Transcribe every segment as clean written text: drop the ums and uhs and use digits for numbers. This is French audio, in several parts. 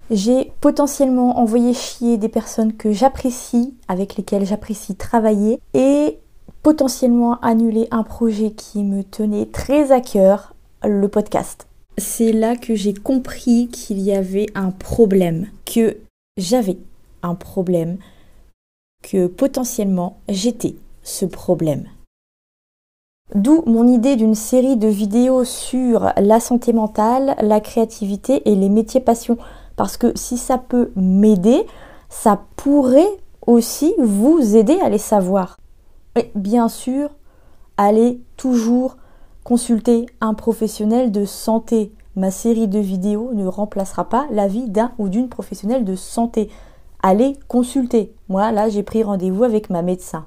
J'ai potentiellement envoyé chier des personnes que j'apprécie, avec lesquelles j'apprécie travailler, et potentiellement annulé un projet qui me tenait très à cœur, le podcast. C'est là que j'ai compris qu'il y avait un problème, que j'avais un problème, que potentiellement j'étais ce problème. D'où mon idée d'une série de vidéos sur la santé mentale, la créativité et les métiers passion. Parce que si ça peut m'aider, ça pourrait aussi vous aider à les savoir. Et bien sûr, allez toujours consulter un professionnel de santé. Ma série de vidéos ne remplacera pas l'avis d'un ou d'une professionnelle de santé. Allez consulter. Moi, là, j'ai pris rendez-vous avec ma médecin.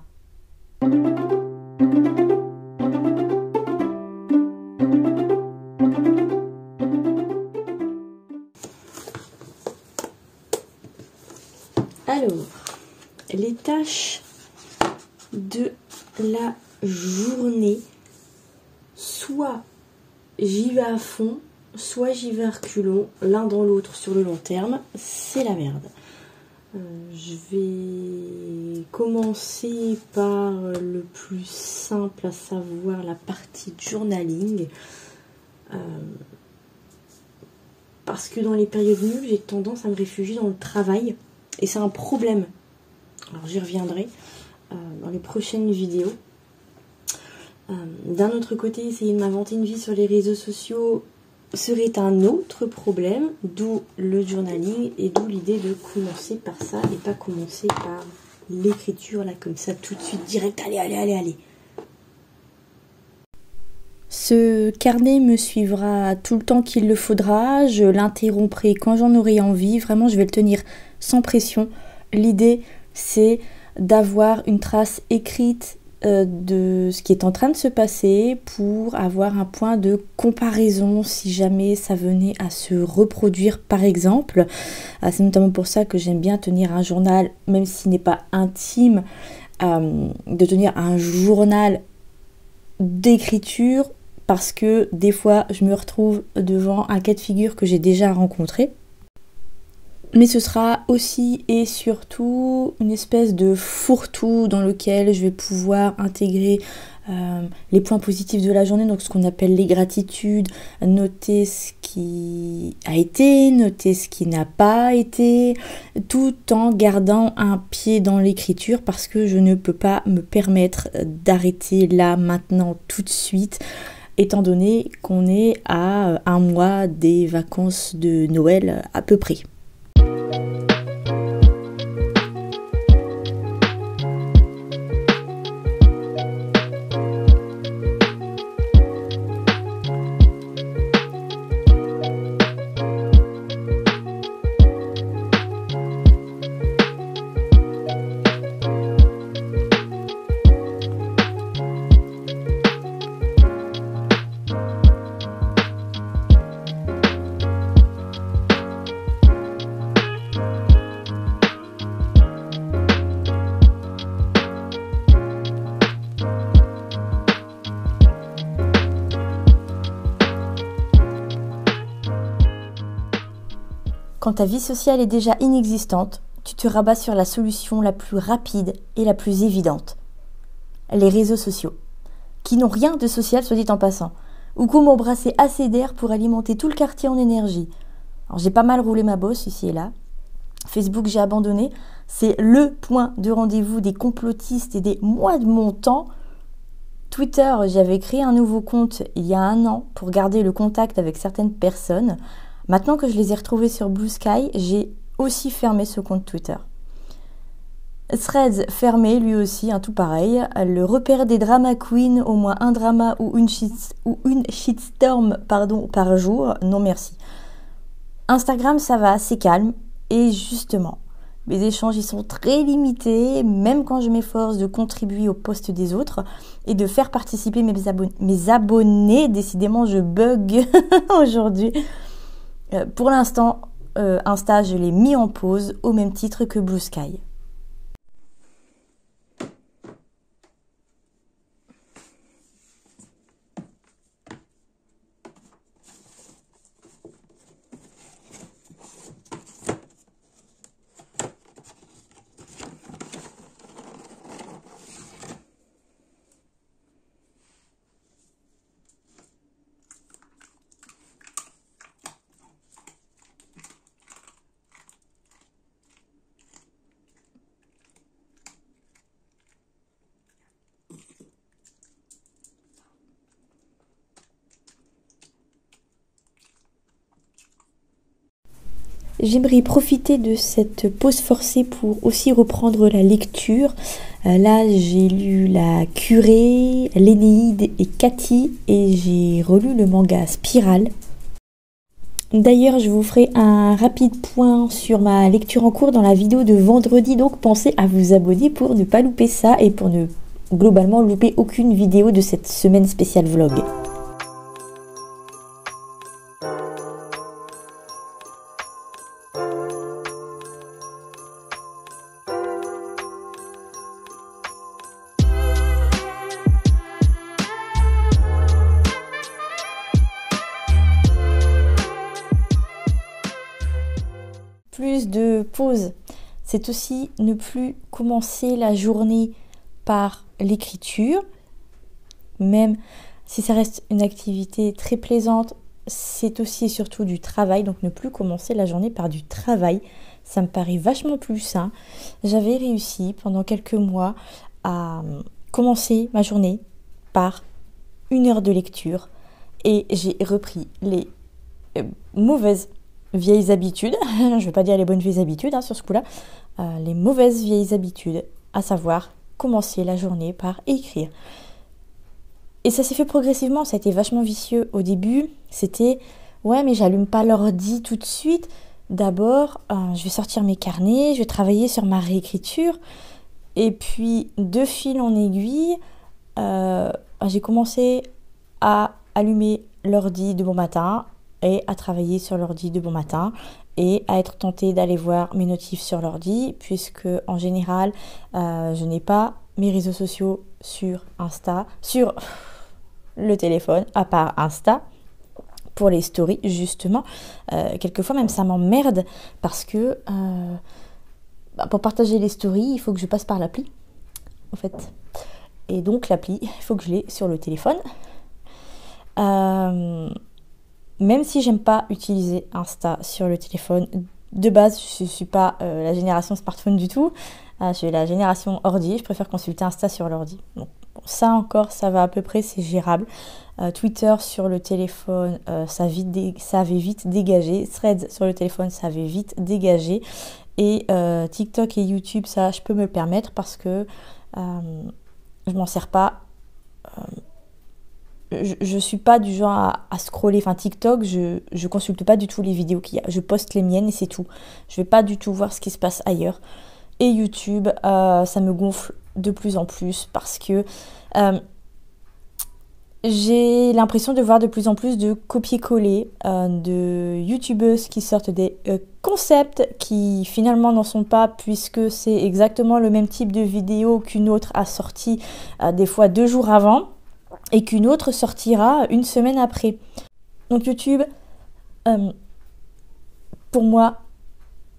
Alors, les tâches de la journée, soit j'y vais à fond, soit j'y vais à reculons, l'un dans l'autre sur le long terme, c'est la merde. Je vais commencer par le plus simple, à savoir la partie journaling. Parce que dans les périodes nulles, j'ai tendance à me réfugier dans le travail. Et c'est un problème. Alors j'y reviendrai dans les prochaines vidéos. D'un autre côté, essayer de m'inventer une vie sur les réseaux sociaux serait un autre problème, d'où le journaling et d'où l'idée de commencer par ça et pas commencer par l'écriture, là, comme ça, tout de suite, direct, allez. Ce carnet me suivra tout le temps qu'il le faudra, je l'interromprai quand j'en aurai envie, vraiment je vais le tenir sans pression. L'idée c'est d'avoir une trace écrite de ce qui est en train de se passer pour avoir un point de comparaison si jamais ça venait à se reproduire par exemple. C'est notamment pour ça que j'aime bien tenir un journal, même s'il n'est pas intime, de tenir un journal d'écriture parce que des fois je me retrouve devant un cas de figure que j'ai déjà rencontré. Mais ce sera aussi et surtout une espèce de fourre-tout dans lequel je vais pouvoir intégrer les points positifs de la journée, donc ce qu'on appelle les gratitudes, noter ce qui a été, noter ce qui n'a pas été, tout en gardant un pied dans l'écriture parce que je ne peux pas me permettre d'arrêter là, maintenant, tout de suite, étant donné qu'on est à un mois des vacances de Noël à peu près. Quand ta vie sociale est déjà inexistante, tu te rabats sur la solution la plus rapide et la plus évidente. Les réseaux sociaux, qui n'ont rien de social soit dit en passant, ou qu'on m'embrassait assez d'air pour alimenter tout le quartier en énergie. Alors j'ai pas mal roulé ma bosse ici et là. Facebook j'ai abandonné, c'est le point de rendez-vous des complotistes et des moi de mon temps. Twitter, j'avais créé un nouveau compte il y a 1 an pour garder le contact avec certaines personnes. Maintenant que je les ai retrouvés sur Blue Sky, j'ai aussi fermé ce compte Twitter. Threads fermé lui aussi, tout pareil. Le repère des drama queens, au moins un drama ou une shitstorm par jour, non merci. Instagram ça va, c'est calme et justement, mes échanges y sont très limités, même quand je m'efforce de contribuer aux posts des autres et de faire participer mes abonnés. Décidément je bug aujourd'hui. Pour l'instant, Insta, je l'ai mis en pause au même titre que Blue Sky. J'aimerais profiter de cette pause forcée pour aussi reprendre la lecture. Là, j'ai lu La Curée, l'Énéide et Cathy et j'ai relu le manga Spirale. D'ailleurs, je vous ferai un rapide point sur ma lecture en cours dans la vidéo de vendredi, donc pensez à vous abonner pour ne pas louper ça et pour ne globalement louper aucune vidéo de cette semaine spéciale vlog. Plus de pause, c'est aussi ne plus commencer la journée par l'écriture, même si ça reste une activité très plaisante, c'est aussi et surtout du travail, donc ne plus commencer la journée par du travail, ça me paraît vachement plus sain. J'avais réussi pendant quelques mois à commencer ma journée par 1 heure de lecture et j'ai repris les mauvaises vieilles habitudes, je ne vais pas dire les bonnes vieilles habitudes sur ce coup-là, les mauvaises vieilles habitudes, à savoir commencer la journée par écrire. Et ça s'est fait progressivement, ça a été vachement vicieux au début, c'était ouais mais j'allume pas l'ordi tout de suite, d'abord je vais sortir mes carnets, je vais travailler sur ma réécriture, et puis de fil en aiguille, j'ai commencé à allumer l'ordi de bon matin, et à travailler sur l'ordi de bon matin et à être tentée d'aller voir mes notifs sur l'ordi puisque en général je n'ai pas mes réseaux sociaux sur le téléphone à part Insta pour les stories justement. Quelquefois même ça m'emmerde parce que pour partager les stories il faut que je passe par l'appli en fait, et donc l'appli il faut que je l'ai sur le téléphone. Même si j'aime pas utiliser Insta sur le téléphone, de base je suis pas la génération smartphone du tout, je suis la génération ordi, je préfère consulter Insta sur l'ordi. Donc bon, ça encore ça va à peu près, c'est gérable. Twitter sur le téléphone ça avait vite dégagé, Threads sur le téléphone ça avait vite dégagé, et TikTok et YouTube ça je peux me le permettre parce que je m'en sers pas. Je suis pas du genre à scroller, enfin TikTok, je consulte pas du tout les vidéos qu'il y a, je poste les miennes et c'est tout. Je vais pas du tout voir ce qui se passe ailleurs. Et YouTube, ça me gonfle de plus en plus parce que j'ai l'impression de voir de plus en plus de copier-coller de youtubeuses qui sortent des concepts qui finalement n'en sont pas puisque c'est exactement le même type de vidéo qu'une autre a sorti des fois 2 jours avant et qu'une autre sortira 1 semaine après. Donc YouTube, pour moi,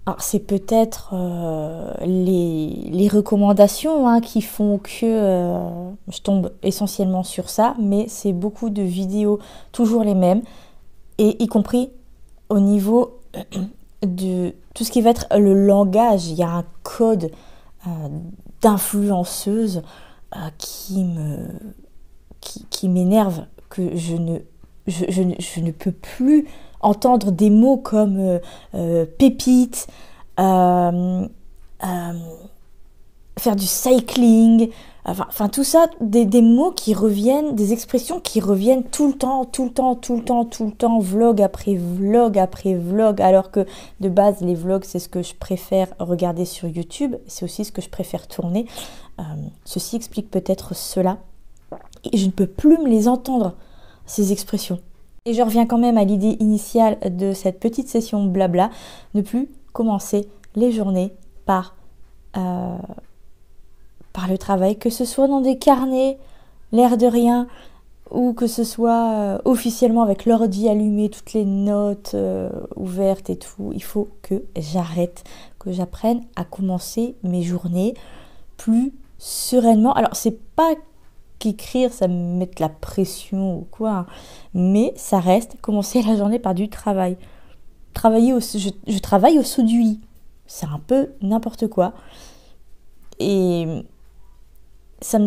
alors c'est peut-être les recommandations qui font que je tombe essentiellement sur ça, mais c'est beaucoup de vidéos toujours les mêmes, et y compris au niveau de tout ce qui va être le langage. Il y a un code d'influenceuse qui m'énerve, que je ne peux plus entendre des mots comme pépite, faire du cycling, enfin tout ça, des mots qui reviennent, des expressions qui reviennent tout le temps, vlog après vlog après vlog, alors que de base les vlogs c'est ce que je préfère regarder sur YouTube, c'est aussi ce que je préfère tourner. Ceci explique peut-être cela. Et je ne peux plus me les entendre, ces expressions. Et je reviens quand même à l'idée initiale de cette petite session blabla, ne plus commencer les journées par le travail, que ce soit dans des carnets, l'air de rien, ou que ce soit officiellement avec l'ordi allumé, toutes les notes ouvertes et tout. Il faut que j'arrête, que j'apprenne à commencer mes journées plus sereinement. Alors c'est pas qu'écrire ça me mette la pression ou quoi, mais ça reste commencer la journée par du travail. Je travaille au saut du lit, c'est un peu n'importe quoi, et ça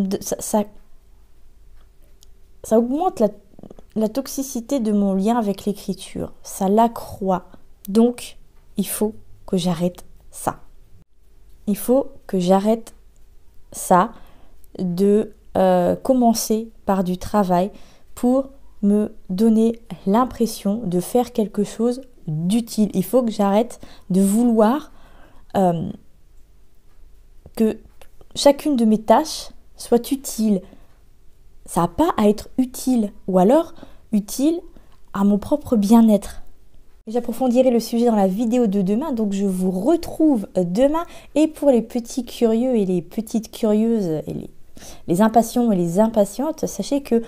augmente la toxicité de mon lien avec l'écriture, ça l'accroît. Donc il faut que j'arrête ça. Il faut que j'arrête ça de commencer par du travail pour me donner l'impression de faire quelque chose d'utile. Il faut que j'arrête de vouloir que chacune de mes tâches soit utile. Ça n'a pas à être utile, ou alors utile à mon propre bien-être. J'approfondirai le sujet dans la vidéo de demain, donc je vous retrouve demain. Et pour les petits curieux et les petites curieuses, et les impatients et les impatientes, sachez que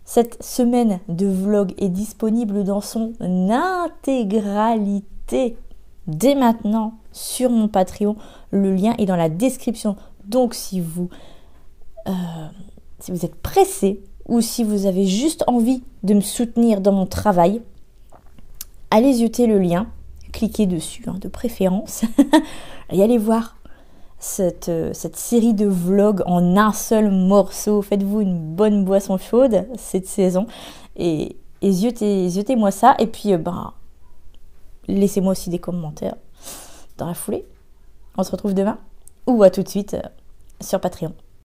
cette semaine de vlog est disponible dans son intégralité dès maintenant sur mon Patreon. Le lien est dans la description. Donc si vous êtes pressé ou si vous avez juste envie de me soutenir dans mon travail, allez jeter le lien, cliquez dessus de préférence et allez voir cette série de vlogs en un seul morceau. Faites-vous une bonne boisson chaude cette saison et jetez-moi ça. Et puis laissez-moi aussi des commentaires dans la foulée. On se retrouve demain ou à tout de suite sur Patreon.